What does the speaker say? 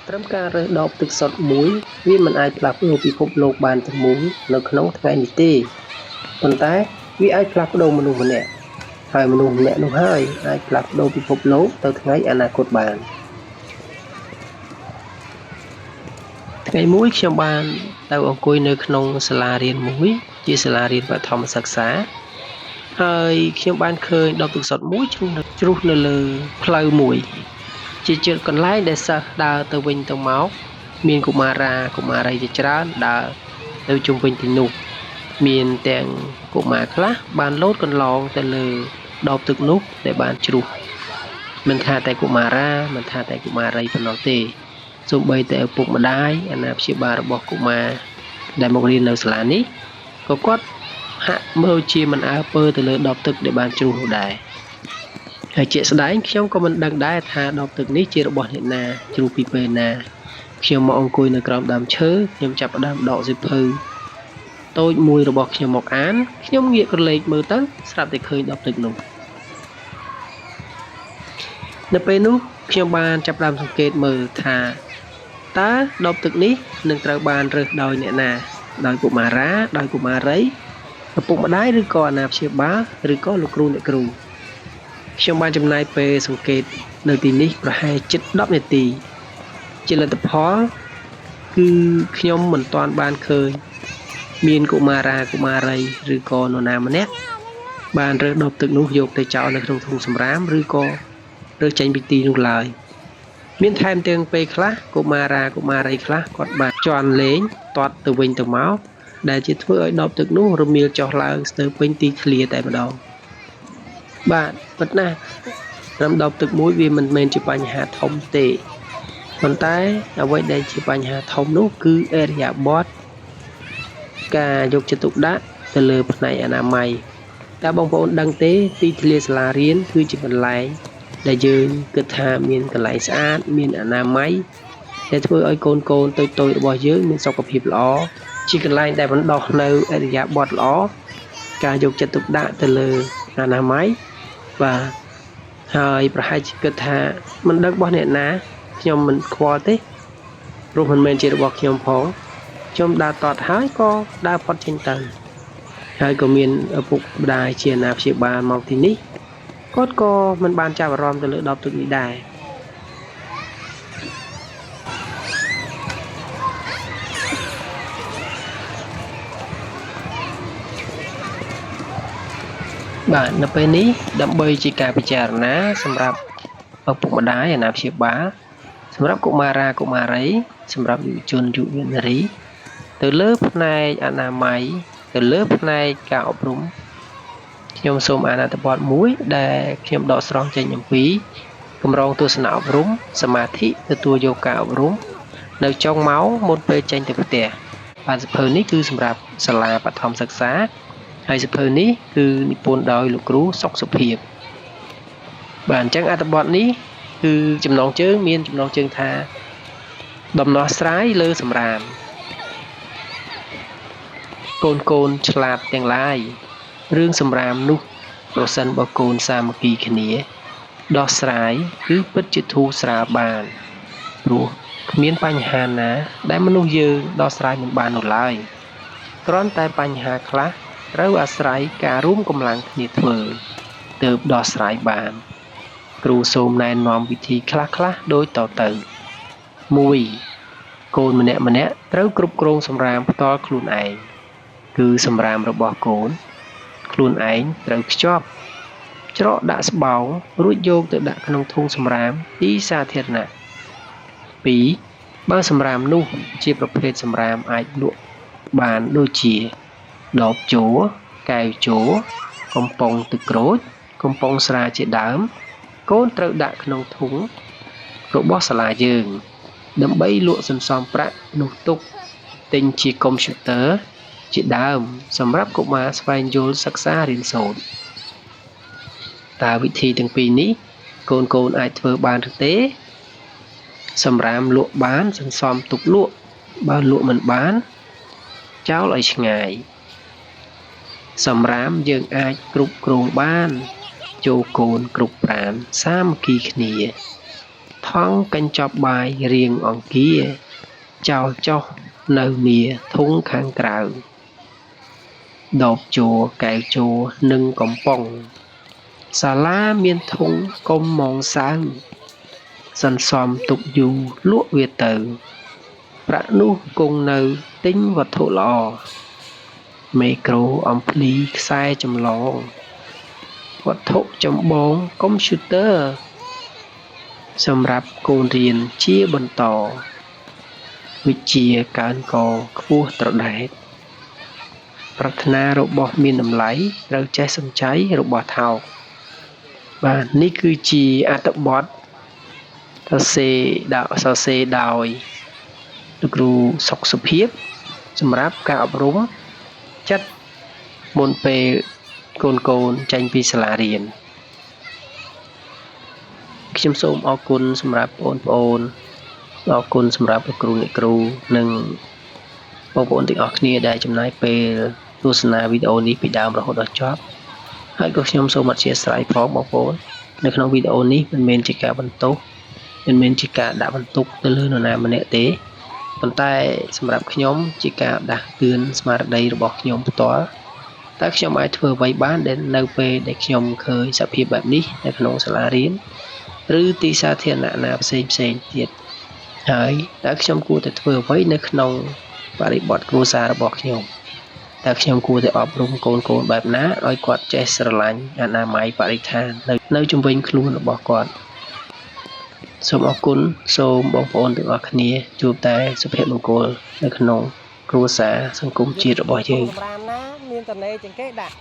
ត្រឹមការរើសដបទឹកសុទ្ធមួយវាមិនអាចផ្លាស់ប្ដូរពិភពលោកបានទាំងមូលនៅក្នុងថ្ងៃនេះទេប៉ុន្តែវាអាចផ្លាស់ប្ដូរមនុស្សម្នាក់ហើយមនុស្សម្នាក់នោះហើយអាចផ្លាស់ប្ដូរពិភពលោកទៅថ្ងៃអនាគតបានថ្ងៃមួយខ្ញុំបានទៅអង្គុយនៅក្នុងសាលារៀនមួយជាសាលារៀនបឋមសិក្សាហើយខ្ញុំបានឃើញដបទឹកសុទ្ធមួយជ្រុះនៅលើផ្លូវមួយជាជិតកន្លែងដែលសិស្សដើរទៅវិញទៅមកមានកុមារាកុមារីជាច្រើនដើរទៅជុំវិញទីនោះមានទាំងកុមារខ្លះបានលោតកន្លងទៅលើដបទឹកនោះដែលបានជ្រុះមិនថាតែកុមារាមិនថាតែកុមារីប៉ុណ្ណោះទេសូម្បីតែឪពុកម្ដាយអាណាព្យាបាលរបស់កុមារដែលមករៀននៅសាលានេះក៏គាត់ហាក់មើលជាមិនអើពើទៅលើដបទឹកដែលបានជ្រុះនោះដែរហើយជាក់ស្ដែងខ្ញុំក៏មិនដឹងដែរថាដបទឹកនេះជារបស់អ្នកណាជ្រុះពីពេលណាខ្ញុំមកអង្គុយនៅក្រោមដើមឈើខ្ញុំចាប់ផ្ដើមដកសៀវភៅតូចមួយរបស់ខ្ញុំមកអានខ្ញុំងាកក្រឡេកមើលទៅស្រាប់តែឃើញដបទឹកនោះនៅពេលនោះខ្ញុំបានចាប់ផ្ដើមសង្កេតមើលថាតើដបទឹកនេះនឹងត្រូវបានរើសដោយអ្នកណាដោយកុមារាដោយកុមារីឪពុកម្ដាយឬក៏អាណាព្យាបាលឬក៏លោកគ្រូអ្នកគ្រូខ្ញុំបានចំណាយពេលសង្កេតនៅទីនេះប្រហែលជិត10នាទីជាលទ្ធផលគឺខ្ញុំមិនទាន់បានឃើញមានកុមារាកុមារីឬក៏នរណាម្នាក់បានរើសដបទឹកនោះយកទៅចោលនៅក្នុងធុងសំរាមឬក៏រើសចេញពីទីនោះឡើយមានថែមទាំងពេលខ្លះកុមារាកុមារីខ្លះគាត់បានជន់លេងទាត់ទៅវិញទៅមកដែលជាធ្វើឲ្យដបទឹកនោះរមៀលចុះឡើងស្ទើរពេញទីធ្លាតែម្ដងបាទពិតណាស់ត្រឹមដបទឹកមួយវាមិនមែនជាបញ្ហាធំទេប៉ុន្តែអ្វីដែលជាបញ្ហាធំនោះគឺអរិយាប័ត្រការយកចិត្តទុកដាក់ទៅលើផ្នែកអនាម័យតើបងប្អូនដឹងទេទីធ្លាសាលារៀនគឺជាកន្លែងដែលយើងគិតថាមានកន្លែងស្អាតមានអនាម័យដែលធ្វើឲ្យកូនកូនតូចៗរបស់យើងមានសុខភាពល្អជាកន្លែងដែលបណ្ដោះនៅអរិយាប័ត្រល្អការយកចិត្តទុកដាក់ទៅលើអនាម័យបាទហើយប្រហែលជាគិតថាមិនដឹងរបស់អ្នកណាខ្ញុំមិនខ្វល់ទេព្រោះមិនមែនជារបស់ខ្ញុំផងខ្ញុំដើរតតហើយក៏ដើរផុតចេញទៅហើយក៏មានឪពុកម្ដាយជាអាណាព្យាបាលមកទីនេះគាត់ក៏មិនបានចាប់អារម្មណ៍ទៅលើដបទឹកនេះដែរបាទនៅពេលនេះដើម្បីជាការពិចារណាសម្រាប់ឪពុកម្ដាយអាណាព្យាបាលសម្រាប់កុមារាកុមារីសម្រាប់យុវជនយុវនារីទៅលើផ្នែកអនាម័យទៅលើផ្នែកការអប់រំខ្ញុំសូមអានអត្ថបទមួយដែលខ្ញុំដកស្រង់ចេញអំពីគម្រោងទស្សនៈអប់រំសមាធិទទួលយកការអប់រំនៅចុងម៉ោងមុនពេលចេញទៅផ្ទះបាទសៀវភៅនេះគឺសម្រាប់សាលាបឋមសិក្សាហើយសៀវភៅនេះគឺនិពន្ធដោយលោកគ្រូសុកសុភាពបាទអញ្ចឹងអត្ថបទនេះគឺចំណងជើងមានចំណងជើងថាដំណោះស្រាយលើសម្រាមកូនឆ្លាតទាំងឡាយរឿងសម្រាមនោះប្រសិនបើកូនសាមគ្គីគ្នាដោះស្រាយគឺពិតជាធូរស្រាលបានព្រោះគ្មានបញ្ហាណាដែលមនុស្សយើងដោះស្រាយមិនបាននោះឡើយគ្រាន់តែបញ្ហាខ្លះត្រូវអាស្រ័យការរួមកម្លាំងគ្នាធ្វើទើបដោះស្រាយបានគ្រូសូមណែនាំវិធីខ្លះដូចតទៅ 1. កូនម្នាក់ត្រូវគ្រប់គ្រងសម្រាមផ្ទាល់ខ្លួនឯងគឺសម្រាមរបស់កូនខ្លួនឯងត្រូវខ្ជាប់ច្រកដាក់ស្បោងរួចយកទៅដាក់ក្នុងធុងសម្រាមទីសាធារណៈ 2. បើសម្រាមនោះជាប្រភេទសម្រាមអាចលក់បានដូចជាដបជ័រកែវជ័រកំប៉ុងទឹកក្រូចកំប៉ុងស្រាជាដើមកូនត្រូវដាក់ក្នុងធុងរបស់សាលាយើងដើម្បីលក់សន្សំប្រាក់នោះទុកទិញជាកុំព្យូទ័រជាដើមសម្រាប់កុមារស្វែងយល់សិក្សារៀនសូត្រតើវិធីទាំងពីរនេះកូនអាចធ្វើបានឬទេសម្រាមលក់បានសន្សំទុកលក់បើលក់មិនបានចោលឲ្យឆ្ងាយសម្រាមយើងអាចគ្រប់គ្រងបានចូលកូនគ្រប់ប្រាណសាមគ្គីគ្នា ថង់កញ្ចប់បាយរៀងអង្គាចោលចុះនៅមាធុងខាងក្រៅដបជួរកែវជួរនិងកំប៉ុងសាលាមានធុងកុំមងសៅសន្សំទុកយូរលក់វាទៅប្រាក់នោះគង់នៅទិញវត្ថុល្អមេក្រូអំភ្លីខ្សែចម្លងវត្ថុចម្បងកុំព្យូទ័រសម្រាប់កូនរៀនជាបន្តវិជ្ជាកើនកខ្ពស់ត្រដែតប្រាថ្នារបស់មានតម្លៃត្រូវចេះសំចៃរបស់ថោកបាទនេះគឺជាអត្ថបទសរសេរដោយលោកគ្រូសុខសុភាពសម្រាប់ការអប់រំចិត្តមុនពេលកូនចេញពីសាលារៀនខ្ញុំសូមអរគុណសម្រាប់បងប្អូនអរគុណសម្រាប់លោកគ្រូអ្នកគ្រូនិងបងប្អូនទាំងអស់គ្នាដែលចំណាយពេលទស្សនាវីដេអូនេះពីដើមរហូតដល់ចប់ហើយក៏ខ្ញុំសូមអធិស្ឋានផងបងប្អូននៅក្នុងវីដេអូនេះមិនមែនជាការបន្ទោសមិនមែនជាការដាក់បន្ទុកទៅលើនរណាម្នាក់ទេប៉ុន្តែសម្រាប់ខ្ញុំជាការដាស់តឿនស្មារតីរបស់ខ្ញុំផ្ទាល់តើខ្ញុំអាចធ្វើអ្វីបានដែលនៅពេលដែលខ្ញុំឃើញសភាពបែបនេះនៅក្នុងសាលារៀនឬទីសាធារណៈណាផ្សេងទៀតហើយតើខ្ញុំគួរតែធ្វើអ្វីនៅក្នុងបរិបទគ្រួសាររបស់ខ្ញុំតើខ្ញុំគួរតែអប់រំកូនបែបណាឲ្យគាត់ចេះស្រឡាញ់អនាម័យបរិស្ថាននៅជុំវិញខ្លួនរបស់គាត់សូមអរគុណសូមបងប្អូនទាំងអស់គ្នាជួបតែសុភមង្គលនៅក្នុងគ្រួសារសង្គមជាតិរបស់យើងសម្រាប់ណាមានតនេជាងគេដាក់